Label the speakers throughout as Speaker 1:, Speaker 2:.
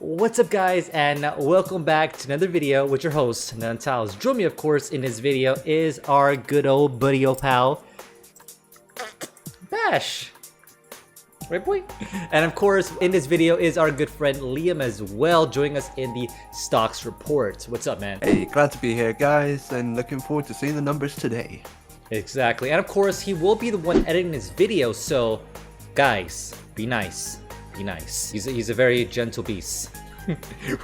Speaker 1: What's up guys, and welcome back to another video with your host, Talos. Join me of course in this video is our good old buddy pal, Bash. Right boy? And of course in this video is our good friend Liam as well, joining us in the stocks report. What's up, man?
Speaker 2: Hey, glad to be here guys, and looking forward to seeing the numbers today.
Speaker 1: Exactly, and of course he will be the one editing this video, so guys, be nice. Be nice. He's a very gentle beast.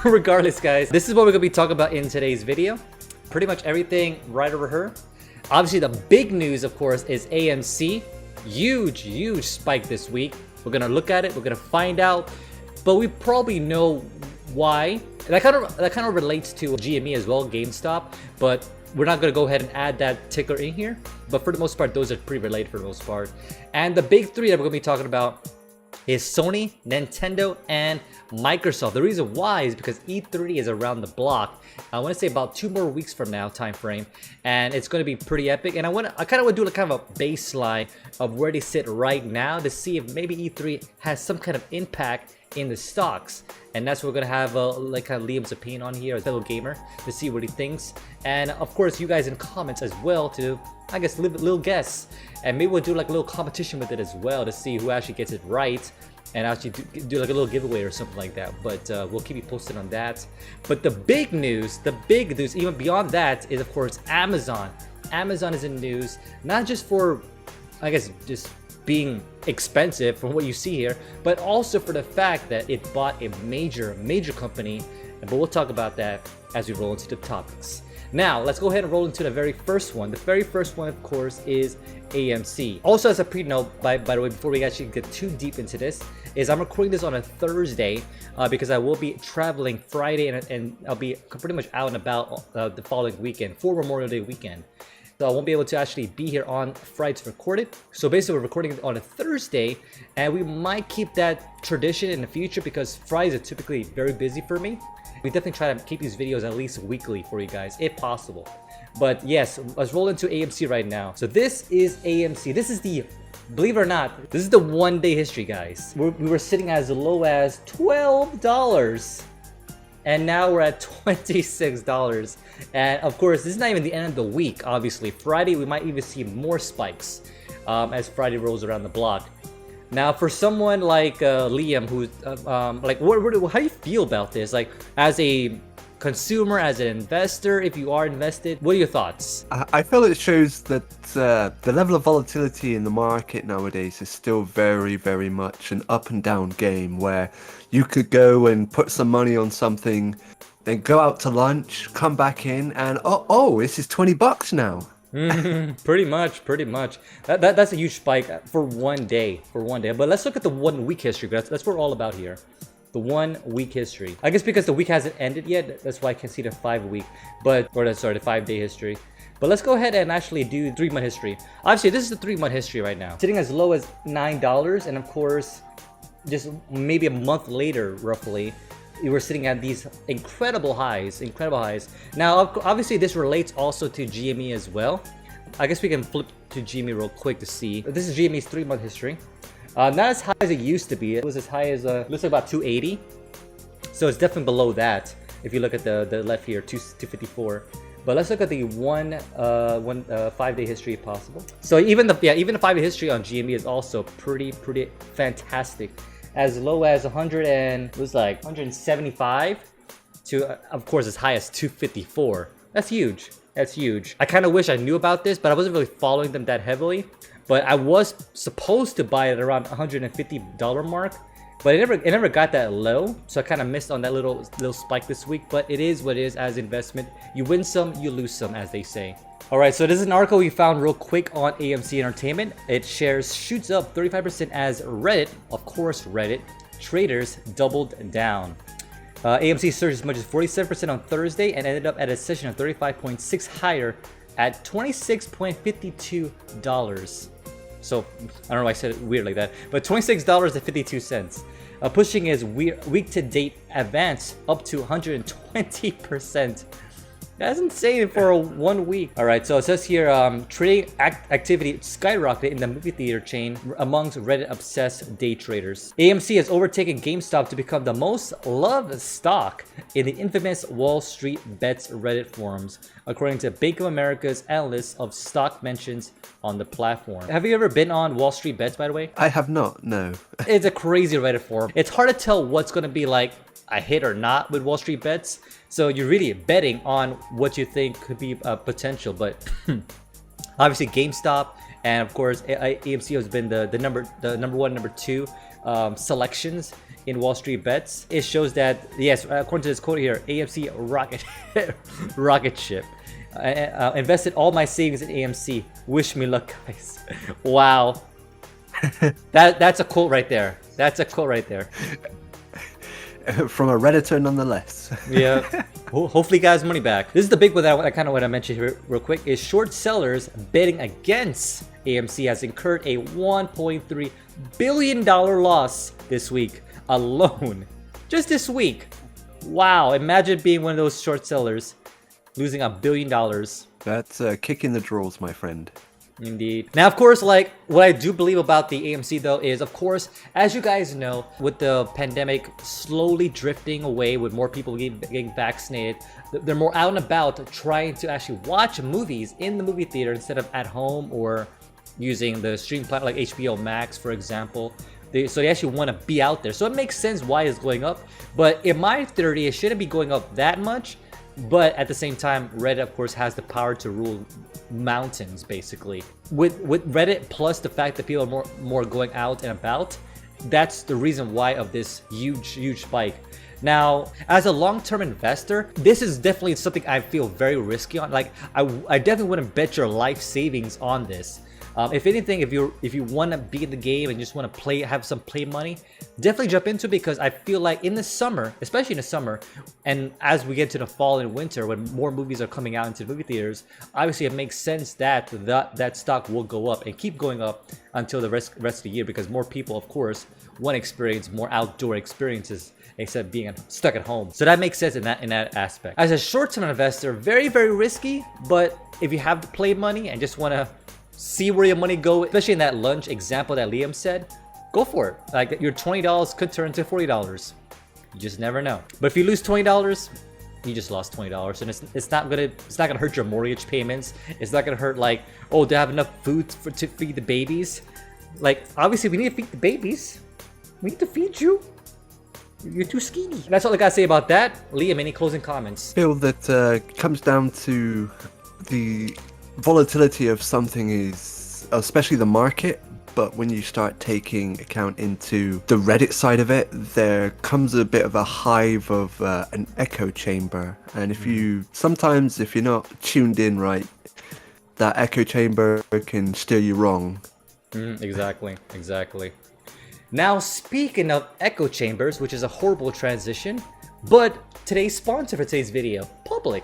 Speaker 1: Regardless guys, this is what we're gonna be talking about in today's video. Pretty much everything right over here. Obviously the big news of course is AMC. Huge spike this week. We're gonna look at it, we're gonna find out, but we probably know why. And that kind of relates to GME as well, GameStop, but we're not gonna go ahead and add that ticker in here. But for the most part, those are pretty related for the most part. And the big three that we're gonna be talking about is Sony, Nintendo, and Microsoft. The reason why is because E3 is around the block. I want to say about 2 more weeks from now time frame, and it's going to be pretty epic. And I kind of want to do a kind of a baseline of where they sit right now to see if maybe E3 has some kind of impact in the stocks. And that's what we're gonna have like kind of Liam's opinion on here, a fellow gamer, to see what he thinks. And of course you guys in comments as well to, I guess, leave a little guess, and maybe we'll do like a little competition with it as well to see who actually gets it right, and actually do like a little giveaway or something like that. But we'll keep you posted on that. But the big news even beyond that is of course Amazon. Amazon is in news, not just for, I guess, just being expensive from what you see here, but also for the fact that it bought a major company. But we'll talk about that as we roll into the topics. Now let's go ahead and roll into the very first one. The very first one of course is AMC. Also, as a pre-note, by the way, before we actually get too deep into this, is I'm recording this on a Thursday because I will be traveling Friday, and I'll be pretty much out and about the following weekend for Memorial Day weekend. So I won't be able to actually be here on Friday to record it. So basically we're recording it on a Thursday, and we might keep that tradition in the future because Fridays are typically very busy for me. We definitely try to keep these videos at least weekly for you guys, if possible. But yes, let's roll into AMC right now. So this is AMC. This is the, believe it or not, this is the 1 day history, guys. We were sitting as low as $12. And now we're at $26. And of course, this is not even the end of the week, obviously. Friday, we might even see more spikes as Friday rolls around the block. Now, for someone like Liam, who's like, how do you feel about this? Like, as a consumer, as an investor, if you are invested, what are your thoughts?
Speaker 2: I feel it shows that the level of volatility in the market nowadays is still very much an up and down game, where you could go and put some money on something, then go out to lunch, come back in, and oh, this is $20 now.
Speaker 1: Pretty much. That's a huge spike for 1 day. But let's look at the 1 week history. That's what we're all about here. The 1 week history. I guess because the week hasn't ended yet, that's why I can see the 5 week, the 5 day history. But let's go ahead and actually do 3 month history. Obviously, this is the 3 month history right now. Sitting as low as $9, and of course, just maybe a month later, roughly, we were sitting at these incredible highs. Now, obviously, this relates also to GME as well. I guess we can flip to GME real quick to see. This is GME's 3 month history. Not as high as it used to be. It was as high as looks like about 280. So it's definitely below that. If you look at the left here, 254. But let's look at the 5 day history if possible. So even the 5 day history on GME is also pretty fantastic. As low as 175 to of course as high as 254. That's huge. I kind of wish I knew about this, but I wasn't really following them that heavily. But I was supposed to buy it around $150 mark, but it never got that low, so I kind of missed on that little spike this week. But it is what it is as investment. You win some, you lose some, as they say. Alright, so this is an article we found real quick on AMC Entertainment. It shares shoots up 35% as Reddit, of course Reddit, traders doubled down. AMC surged as much as 47% on Thursday and ended up at a session of 35.6 higher at $26.52. So, I don't know why I said it weird like that, but $26.52. Pushing his week-to-date advance up to 120%. That's insane for 1 week. All right, so it says here, trading activity skyrocketed in the movie theater chain amongst Reddit-obsessed day traders. AMC has overtaken GameStop to become the most loved stock in the infamous Wall Street Bets Reddit forums, according to Bank of America's analysts of stock mentions on the platform. Have you ever been on Wall Street Bets, by the way?
Speaker 2: I have not, no.
Speaker 1: It's a crazy Reddit forum. It's hard to tell what's going to be like a hit or not with Wall Street Bets. So you're really betting on what you think could be potential. But obviously GameStop and of course AMC has been the number one, number two selections in Wall Street Bets. It shows that, yes, according to this quote here, AMC rocket ship. Invested all my savings in AMC. Wish me luck, guys. Wow. That's a quote right there. That's a quote right there.
Speaker 2: From a Redditor nonetheless.
Speaker 1: Yeah. Hopefully guys, money back. This is the big one that I kind of want to mention here real quick, is short sellers betting against AMC has incurred a $1.3 billion loss this week alone. Just this week. Wow, imagine being one of those short sellers losing $1 billion.
Speaker 2: That's kicking the drawers, my friend.
Speaker 1: Indeed. Now, of course, like, what I do believe about the AMC though is, of course, as you guys know, with the pandemic slowly drifting away, with more people getting vaccinated, they're more out and about trying to actually watch movies in the movie theater instead of at home or using the stream platform like HBO Max, for example. So they actually want to be out there. So it makes sense why it's going up. But in my theory, it shouldn't be going up that much. But at the same time, Reddit, of course, has the power to rule mountains, basically. With Reddit, plus the fact that people are more going out and about, that's the reason why of this huge spike. Now, as a long-term investor, this is definitely something I feel very risky on. Like, I definitely wouldn't bet your life savings on this. If anything, if you want to be in the game and just want to play, have some play money, definitely jump into it, because I feel like in the summer, especially in the summer, and as we get to the fall and winter when more movies are coming out into the movie theaters, obviously it makes sense that that stock will go up and keep going up until the rest of the year, because more people, of course, want to experience more outdoor experiences except being stuck at home. So that makes sense in that aspect. As a short-term investor, very risky, but if you have the play money and just want to see where your money go, especially in that lunch example that Liam said, go for it. Like, your $20 could turn to $40. You just never know. But if you lose $20, you just lost $20, and it's not gonna hurt your mortgage payments. It's not gonna hurt, like, oh, do I have enough food to feed the babies? Like, obviously we need to feed the babies. We need to feed you. You're too skinny. That's all I gotta say about that. Liam, any closing comments?
Speaker 2: I feel that comes down to the volatility of something, is especially the market, but when you start taking account into the Reddit side of it, there comes a bit of a hive of an echo chamber, and if you're not tuned in right, that echo chamber can steer you wrong.
Speaker 1: Exactly. Now, speaking of echo chambers, which is a horrible transition, but today's sponsor for today's video, Public.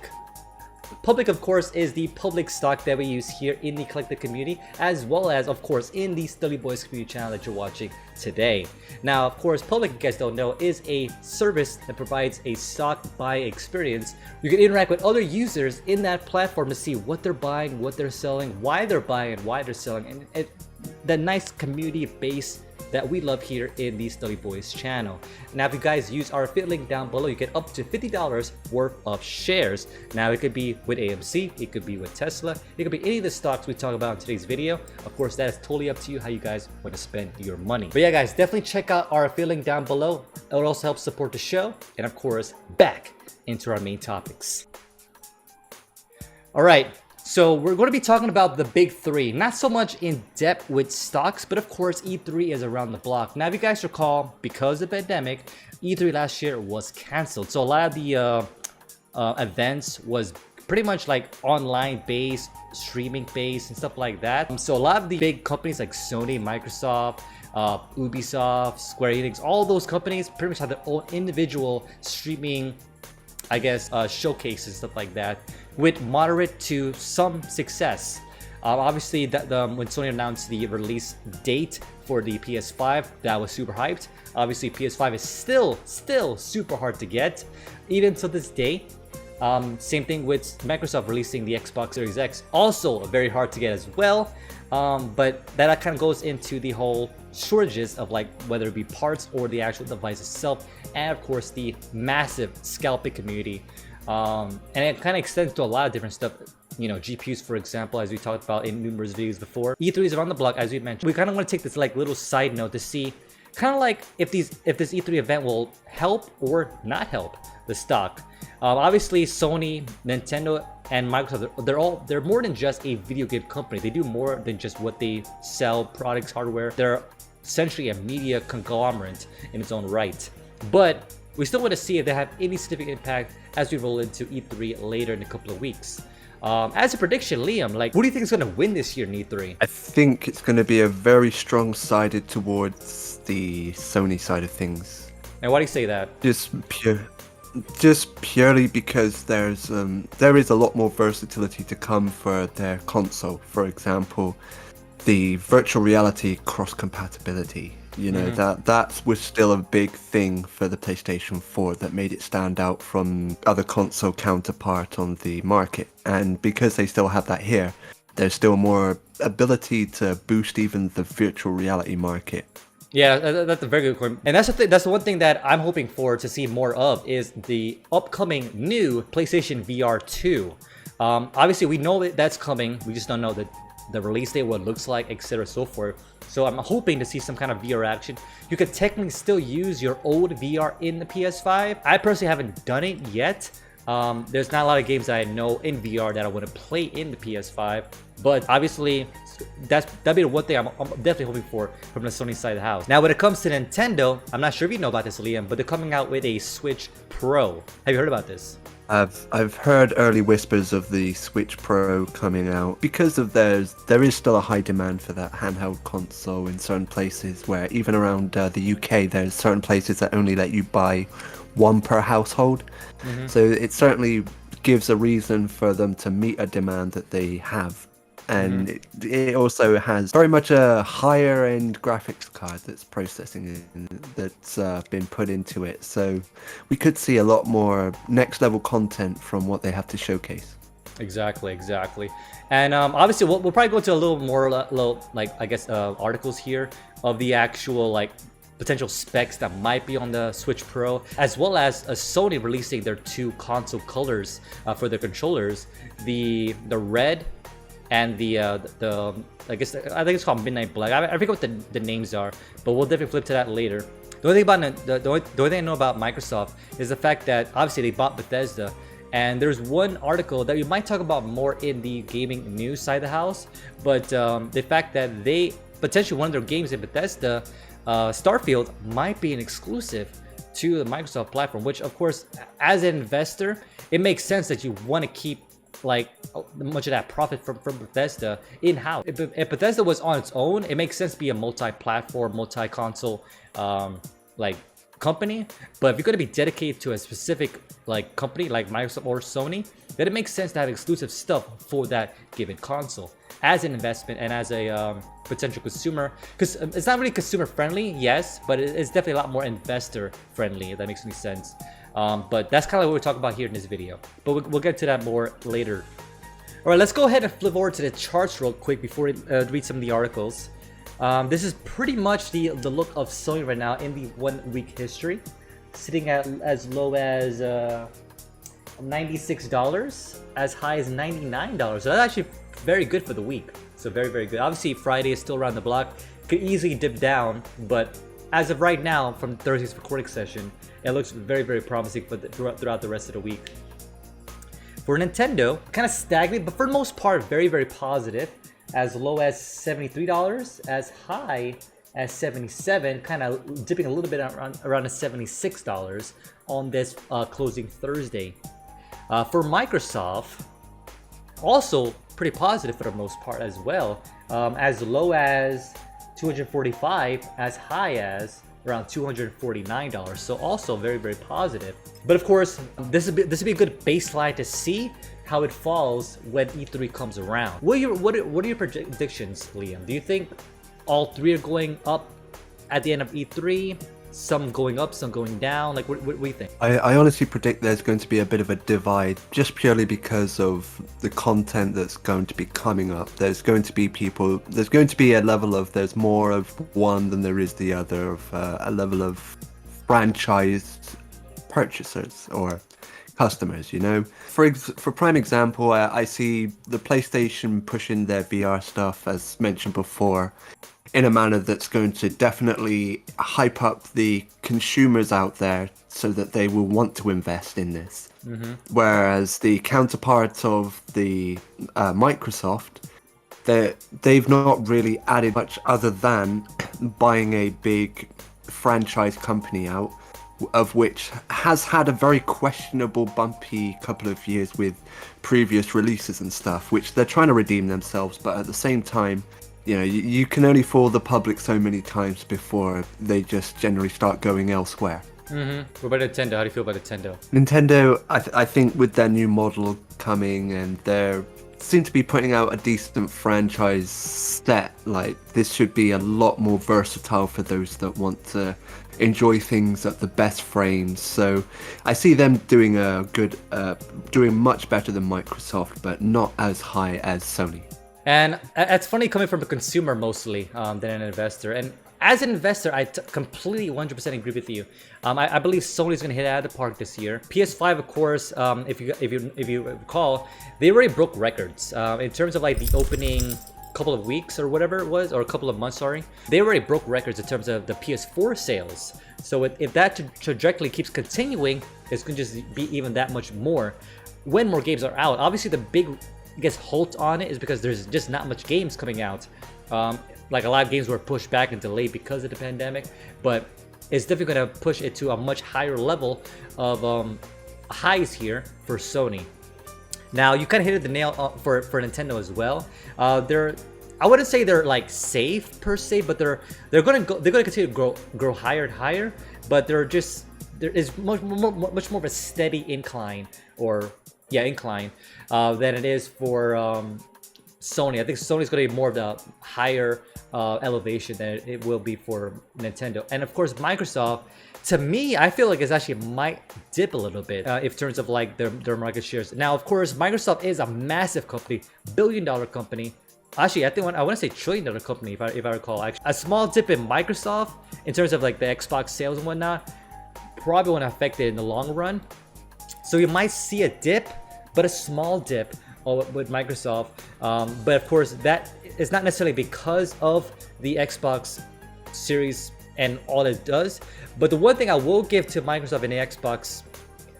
Speaker 1: Public, of course, is the public stock that we use here in the collective community, as well as, of course, in the Study Boys community channel that you're watching today. Now, of course, Public, if you guys don't know, is a service that provides a stock buy experience. You can interact with other users in that platform to see what they're buying, what they're selling, why they're buying, and why they're selling, and that nice community base that we love here in the Study Boys channel. Now, if you guys use our affiliate link down below, you get up to $50 worth of shares. Now, it could be with AMC, it could be with Tesla, it could be any of the stocks we talk about in today's video. Of course, that is totally up to you how you guys want to spend your money. But yeah, guys, definitely check out our affiliate link down below. It will also help support the show. And of course, back into our main topics. All right. So we're going to be talking about the big three, not so much in depth with stocks, but of course E3 is around the block. Now, if you guys recall, because of the pandemic, E3 last year was canceled. So a lot of the events was pretty much like online based, streaming based and stuff like that. So a lot of the big companies like Sony, Microsoft, Ubisoft, Square Enix, all those companies pretty much have their own individual streaming, I guess, showcases, stuff like that, with moderate to some success. Obviously, when Sony announced the release date for the PS5, that was super hyped. Obviously, PS5 is still super hard to get. Even to this day, Same thing with Microsoft releasing the Xbox Series X, also very hard to get as well. But that kind of goes into the whole shortages of like whether it be parts or the actual device itself, and of course the massive scalping community. And it kind of extends to a lot of different stuff. You know, GPUs, for example, as we talked about in numerous videos before. E3 is around the block, as we mentioned. We kind of want to take this like little side note to see kind of like if this E3 event will help or not help the stock. Obviously, Sony, Nintendo, and Microsoft, they're more than just a video game company. They do more than just what they sell, products, hardware. They're essentially a media conglomerate in its own right. But we still want to see if they have any significant impact as we roll into E3 later in a couple of weeks. As a prediction, Liam, like, who do you think is going to win this year in E3?
Speaker 2: I think it's going to be a very strong-sided towards the Sony side of things.
Speaker 1: And why do you say that?
Speaker 2: Just purely because there is a lot more versatility to come for their console. For example, the virtual reality cross-compatibility. You know, that was still a big thing for the PlayStation 4 that made it stand out from other console counterpart on the market. And because they still have that here, there's still more ability to boost even the virtual reality market.
Speaker 1: Yeah, that's a very good point. And that's the thing, that's the one thing that I'm hoping for to see more of is the upcoming new PlayStation VR 2. Obviously, we know that that's coming. We just don't know the release date, what it looks like, etc. so forth. So I'm hoping to see some kind of VR action. You could technically still use your old VR in the PS5. I personally haven't done it yet. There's not a lot of games that I know in VR that I want to play in the PS5. But obviously, that'd be the one thing I'm definitely hoping for from the Sony side of the house. Now, when it comes to Nintendo, I'm not sure if you know about this, Liam, but they're coming out with a Switch Pro. Have you heard about this?
Speaker 2: I've heard early whispers of the Switch Pro coming out because of there is still a high demand for that handheld console in certain places, where even around the UK there's certain places that only let you buy one per household. So it certainly gives a reason for them to meet a demand that they have. And it also has very much a higher end graphics card that's that's been put into it. So we could see a lot more next level content from what they have to showcase.
Speaker 1: Exactly. And obviously we'll probably go to a little more articles here of the actual like potential specs that might be on the Switch Pro, as well as Sony releasing their two console colors for their controllers, the red and the I think it's called Midnight Black. I forget what the names are, but we'll definitely flip to that later. The only thing I know about Microsoft is the fact that obviously they bought Bethesda, and there's one article that we might talk about more in the gaming news side of the house, but the fact that they potentially one of their games in Bethesda, Starfield, might be an exclusive to the Microsoft platform, which of course, as an investor, it makes sense that you want to keep like much of that profit from Bethesda in-house. If Bethesda was on its own, it makes sense to be a multi-platform, multi-console like company. But if you're going to be dedicated to a specific like company like Microsoft or Sony, then it makes sense to have exclusive stuff for that given console as an investment and as a potential consumer, because it's not really consumer friendly, yes, but it's definitely a lot more investor friendly, if that makes any sense. But that's kind of what we're talking about here in this video, but we'll get to that more later. All right, let's go ahead and flip over to the charts real quick before we read some of the articles. This is pretty much the look of Sony right now in the 1 week history, sitting at as low as $96, as high as $99. So that's actually very good for the week. So very good. Obviously Friday is still around the block, could easily dip down, but as of right now, from Thursday's recording session, it looks very promising for throughout the rest of the week. For Nintendo, kind of stagnant, but for the most part, very positive. As low as $73, as high as $77, kind of dipping a little bit around the $76 on this closing Thursday. For Microsoft, also pretty positive for the most part as well. As low as $245, as high as around $249. So also very positive. But of course, this would be a good baseline to see how it falls when E3 comes around. What are your predictions, Liam? Do you think all three are going up at the end of E3? some going up, some going down? Like, what do you think?
Speaker 2: I honestly predict there's going to be a bit of a divide just purely because of the content that's going to be coming up. There's going to be a level of there's more of one than there is the other, of a level of franchised purchasers or customers, you know. For prime example, I see the PlayStation pushing their VR stuff, as mentioned before, in a manner that's going to definitely hype up the consumers out there so that they will want to invest in this. Whereas the counterpart of the Microsoft, they've not really added much other than buying a big franchise company out, of which has had a very questionable, bumpy couple of years with previous releases and stuff, which they're trying to redeem themselves, but at the same time, you know, you can only fool the public so many times before they just generally start going elsewhere.
Speaker 1: What about Nintendo? How do you feel about Nintendo?
Speaker 2: Nintendo, I think with their new model coming, and they seem to be putting out a decent franchise set, like, this should be a lot more versatile for those that want to enjoy things at the best frames. So I see them doing doing much better than Microsoft, but not as high as Sony.
Speaker 1: And it's funny coming from a consumer mostly than an investor. And as an investor, I completely 100% agree with you. I believe Sony's gonna hit it out of the park this year. PS5, of course, if you recall, they already broke records in terms of like the opening couple of weeks or whatever it was, or a couple of months, sorry. They already broke records in terms of the PS4 sales. So if that trajectory keeps continuing, it's gonna just be even that much more when more games are out. Obviously, the big, I guess, halt on it is because there's just not much games coming out. Like a lot of games were pushed back and delayed because of the pandemic, but it's definitely gonna push it to a much higher level of highs here for Sony. Now, you kind of hit the nail for Nintendo as well. I wouldn't say they're like safe per se, but they're gonna continue to grow higher and higher. But there is much more of a steady incline, incline than it is for Sony. I think Sony's gonna be more of the higher elevation than it will be for Nintendo. And of course, Microsoft, to me, I feel like it's actually might dip a little bit in terms of like their market shares. Now, of course, Microsoft is a massive company, billion-dollar company. Actually, I want to say trillion-dollar company if I recall. Actually, a small dip in Microsoft in terms of like the Xbox sales and whatnot probably won't affect it in the long run. So you might see a dip, but a small dip with Microsoft. But of course, that is not necessarily because of the Xbox Series and all it does. But the one thing I will give to Microsoft and the Xbox,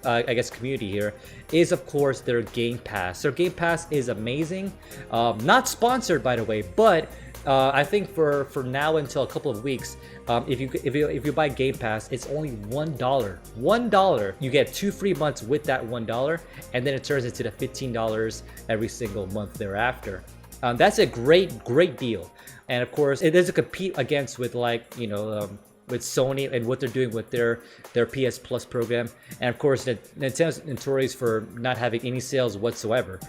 Speaker 1: I guess, community here is, of course, their Game Pass. Their Game Pass is amazing. Not sponsored, by the way, but I think for now until a couple of weeks, if you buy Game Pass, it's only $1. $1. You get 2 free months with that $1, and then it turns into the $15 every single month thereafter. That's a great deal. And of course, it doesn't compete against with like, you know, with Sony and what they're doing with their PS Plus program. And of course, Nintendo's notorious for not having any sales whatsoever.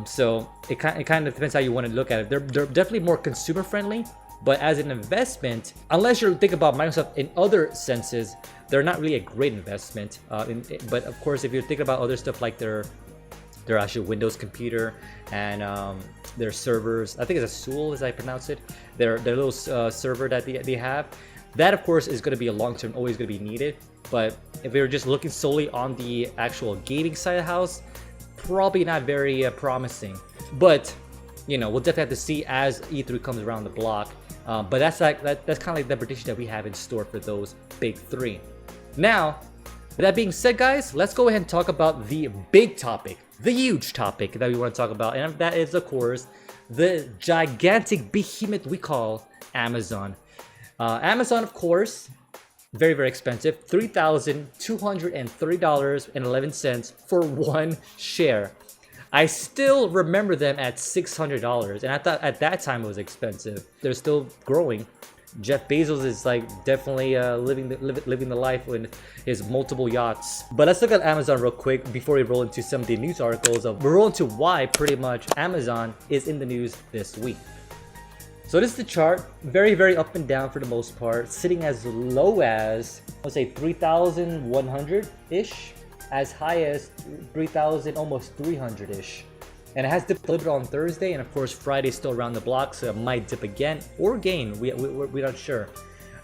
Speaker 1: So it kind of depends how you want to look at it. They're definitely more consumer friendly, but as an investment, unless you're thinking about Microsoft in other senses, they're not really a great investment. But of course, if you're thinking about other stuff like their actual Windows computer and their servers, I think it's Azul as I pronounce it, their little server that they have, that of course is going to be a long-term, always going to be needed. But if you're just looking solely on the actual gaming side of the house, probably not very promising. But you know, we'll definitely have to see as E3 comes around the block. But that's kind of like the prediction that we have in store for those big three. Now, with that being said, guys, let's go ahead and talk about the big topic, the huge topic that we want to talk about, and that is, of course, the gigantic behemoth we call Amazon. Amazon, of course, very, very expensive, $3,230.11 for one share. I still remember them at $600, and I thought at that time it was expensive. They're still growing. Jeff Bezos is like definitely living the life with his multiple yachts. But let's look at Amazon real quick before we roll into some of the news articles. We'll roll into why pretty much Amazon is in the news this week. So this is the chart, very up and down for the most part, sitting as low as, let's say 3,100-ish, as high as 3,000, almost 300-ish. And it has dipped a little bit on Thursday, and of course Friday's still around the block, so it might dip again or gain, we're not sure.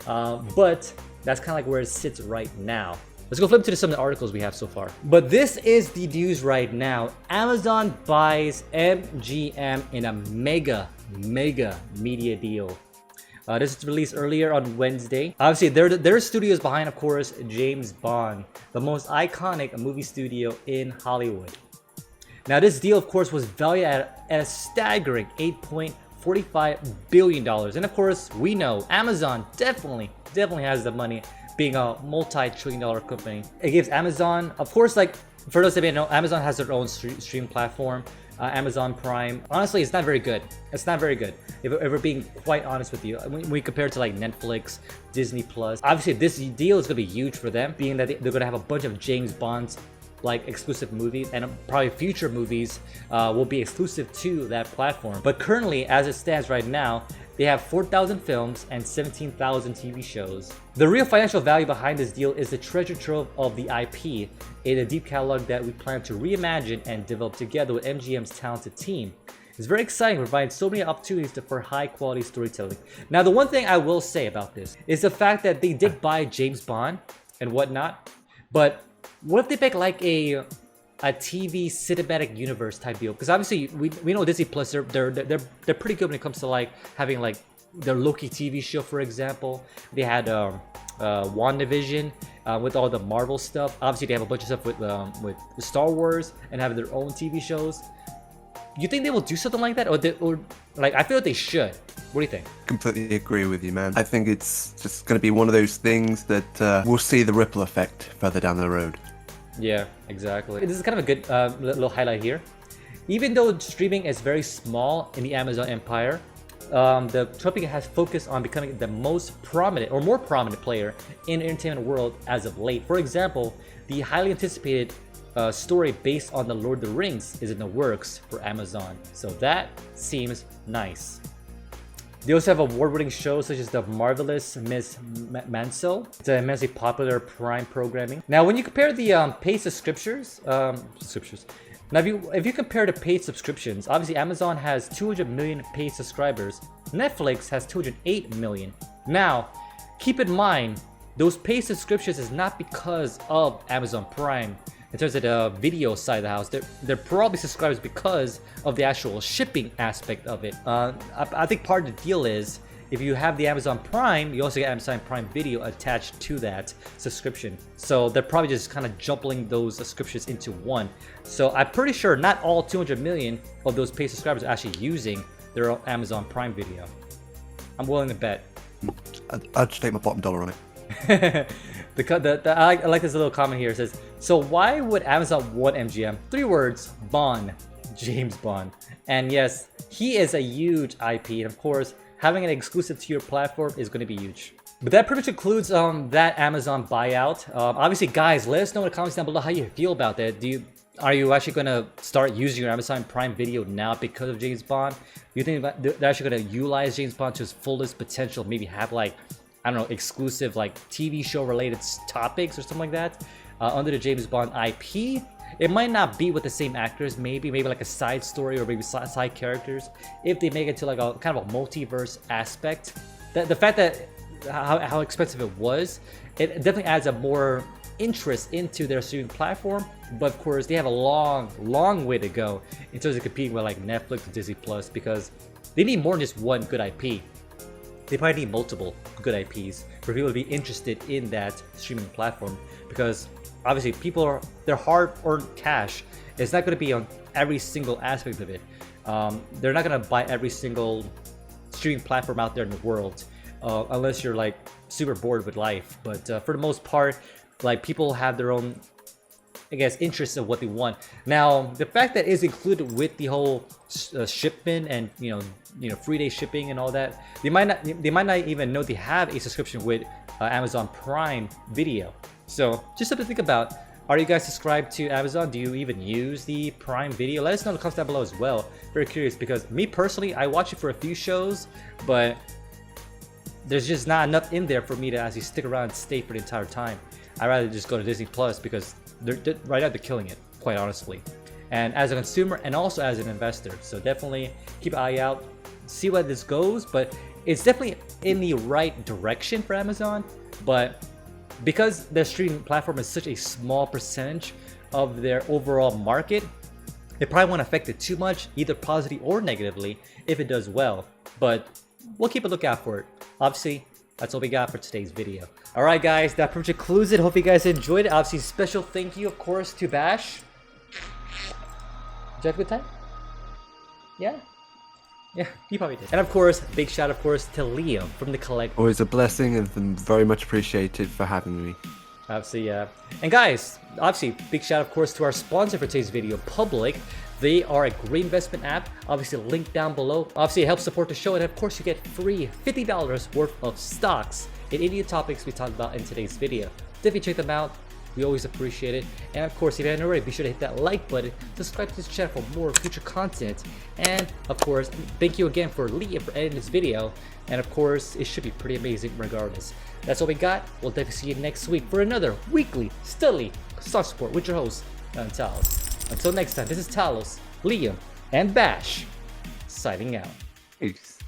Speaker 1: But that's kind of like where it sits right now. Let's go flip to some of the articles we have so far. But this is the news right now. Amazon buys MGM in a mega media deal. This is released earlier on Wednesday. Obviously, their studios behind, of course, James Bond, the most iconic movie studio in Hollywood. Now, this deal, of course, was valued at a staggering $8.45 billion. And of course, we know Amazon definitely has the money, being a multi-trillion-dollar company. It gives Amazon, of course, like, for those that may know, Amazon has their own stream platform, Amazon Prime. Honestly, it's not very good. It's not very good, if we're being quite honest with you. When we compare it to like Netflix, Disney Plus, obviously this deal is gonna be huge for them, being that they're gonna have a bunch of James Bond's like exclusive movies, and probably future movies will be exclusive to that platform. But currently, as it stands right now, they have 4,000 films and 17,000 TV shows. The real financial value behind this deal is the treasure trove of the IP in a deep catalog that we plan to reimagine and develop together with MGM's talented team. It's very exciting, providing so many opportunities for high quality storytelling. Now, the one thing I will say about this is the fact that they did buy James Bond and whatnot, but what if they make like a TV cinematic universe type deal? Because obviously we know Disney Plus, they're pretty good when it comes to like having like their Loki TV show, for example. They had WandaVision with all the Marvel stuff. Obviously they have a bunch of stuff with Star Wars and having their own TV shows. You think they will do something like that, or like, I feel like they should? What do you think?
Speaker 2: Completely agree with you, man. I think it's just going to be one of those things that we'll see the ripple effect further down the road.
Speaker 1: Yeah, exactly. This is kind of a good little highlight here. Even though streaming is very small in the Amazon empire, the company has focused on becoming the most prominent or more prominent player in the entertainment world as of late. For example, the highly anticipated story based on the Lord of the Rings is in the works for Amazon. So that seems nice. They also have award-winning shows such as The Marvelous Miss Maisel. It's an immensely popular Prime programming. Now, when you compare the paid subscriptions, now if you compare the paid subscriptions, obviously Amazon has 200 million paid subscribers. Netflix has 208 million. Now, keep in mind, those paid subscriptions is not because of Amazon Prime. In terms of the video side of the house, they're probably subscribers because of the actual shipping aspect of it. I think part of the deal is, if you have the Amazon Prime, you also get Amazon Prime Video attached to that subscription. So they're probably just kind of jumbling those subscriptions into one. So I'm pretty sure not all 200 million of those paid subscribers are actually using their own Amazon Prime Video. I'm willing to bet.
Speaker 2: I'd just take my bottom dollar on it.
Speaker 1: I like this little comment here. It says, so why would Amazon want MGM? 3 words, Bond, James Bond. And yes, he is a huge IP, and of course, having an exclusive to your platform is going to be huge. But that pretty much concludes that Amazon buyout. Obviously, guys, let us know in the comments down below how you feel about that. Are you actually going to start using your Amazon Prime Video now because of James Bond? Do you think they're actually going to utilize James Bond to his fullest potential? Maybe have like, I don't know, exclusive like TV show related topics or something like that under the James Bond IP. It might not be with the same actors, maybe like a side story or maybe side characters. If they make it to like a kind of a multiverse aspect, the fact that how expensive it was, it definitely adds a more interest into their streaming platform. But of course, they have a long way to go in terms of competing with like Netflix and Disney Plus, because they need more than just one good IP. They probably need multiple good IPs for people to be interested in that streaming platform, because obviously their hard-earned cash is not going to be on every single aspect of it. They're not going to buy every single streaming platform out there in the world unless you're like super bored with life. But for the most part, like, people have their own, I guess, interests of what they want. Now, the fact that it's included with the whole shipment and you know free day shipping and all that, they might not even know they have a subscription with Amazon Prime Video. So just something to think about. Are you guys subscribed to Amazon? Do you even use the Prime Video? Let us know in the comments down below as well. Very curious because me personally, I watch it for a few shows, but there's just not enough in there for me to actually stick around and stay for the entire time. I'd rather just go to Disney Plus because right now they're killing it, quite honestly. And as a consumer and also as an investor. So definitely keep an eye out, see where this goes, but it's definitely in the right direction for Amazon. But because their streaming platform is such a small percentage of their overall market, it probably won't affect it too much, either positively or negatively, if it does well. But we'll keep a lookout for it. Obviously, that's all we got for today's video. Alright guys, that pretty much concludes it. Hope you guys enjoyed it. Obviously, special thank you, of course, to Bash. Did you have a good time? Yeah? Yeah, you probably did. And of course, big shout of course to Liam from the Collect.
Speaker 2: Always a blessing and very much appreciated for having me.
Speaker 1: Obviously, yeah. And guys, obviously, big shout of course to our sponsor for today's video, Public. They are a great investment app. Obviously, link down below. Obviously, it helps support the show, and of course, you get free $50 worth of stocks in any of the topics we talked about in today's video. Definitely check them out. We always appreciate it. And of course, if you haven't already, be sure to hit that like button, subscribe to this channel for more future content. And of course, thank you again for Leah for editing this video. And of course, it should be pretty amazing regardless. That's all we got. We'll definitely see you next week for another weekly Steadily Stock Support with your host, Talos. Until next time, this is Talos, Liam, and Bash, signing out.
Speaker 2: Peace.